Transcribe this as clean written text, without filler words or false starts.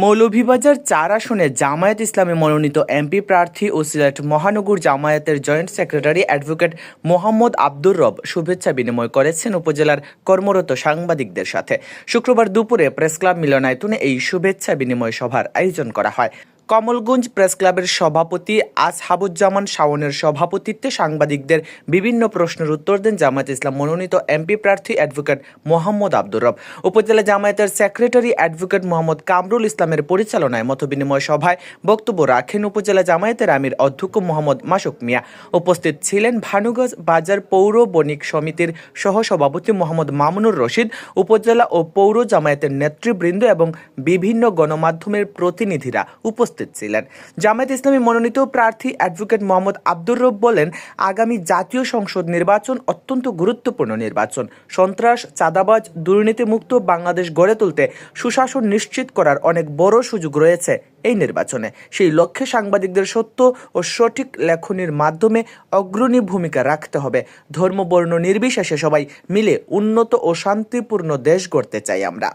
মৌলভীবাজার ৪ আসনে জামায়াত ইসলামী মনোনীত এমপি প্রার্থী ও সিলেট মহানগর জামায়াতের joint secretary advocate Mohammad Abdur রব শুভেচ্ছা বিনিময় করেছেন উপজেলার কর্মরত সাংবাদিকদের সাথে। শুক্রবার দুপুরে প্রেসক্লাব মিলনায়তনে এই শুভেচ্ছা বিনিময় সভার আয়োজন করা হয়। কমলগঞ্জ প্রেস ক্লাবের সভাপতি আসহাবুজ্জামান শাওনের সভাপতিত্বে সাংবাদিকদের বিভিন্ন প্রশ্নের উত্তর দেন জামায়াত ইসলাম মনোনীত এমপি প্রার্থী অ্যাডভোকেট মোহাম্মদ আব্দুর রব। উপজেলা জামায়াতের সেক্রেটারি অ্যাডভোকেট মোহাম্মদ কামরুল ইসলামের পরিচালনায় মতবিনিময় সভায় বক্তব্য রাখেন উপজেলা জামায়াতের আমির অধ্যক্ষ মোহাম্মদ মাসুক মিয়া। উপস্থিত ছিলেন ভানুগঞ্জ বাজার পৌর বণিক সমিতির সহসভাপতি মোহাম্মদ মামুনুর রশিদ, উপজেলা ও পৌর জামায়াতের নেতৃবৃন্দ এবং বিভিন্ন গণমাধ্যমের প্রতিনিধিরা উপস্থিত ছিলেন। জামায়াত ইসলামী মনোনীত প্রার্থী অ্যাডভোকেট মোহাম্মদ আব্দুর রব বলেন, আগামী জাতীয় সংসদ নির্বাচন অত্যন্ত গুরুত্বপূর্ণ নির্বাচন। সন্ত্রাস, চাঁদাবাজ, দুর্নীতিমুক্ত বাংলাদেশ গড়ে তুলতে সুশাসন নিশ্চিত করার অনেক বড় সুযোগ রয়েছে এই নির্বাচনে। সেই লক্ষ্যে সাংবাদিকদের সত্য ও সঠিক লেখনির মাধ্যমে অগ্রণী ভূমিকা রাখতে হবে। ধর্ম বর্ণ নির্বিশেষে সবাই মিলে উন্নত ও শান্তিপূর্ণ দেশ গড়তে চাই আমরা।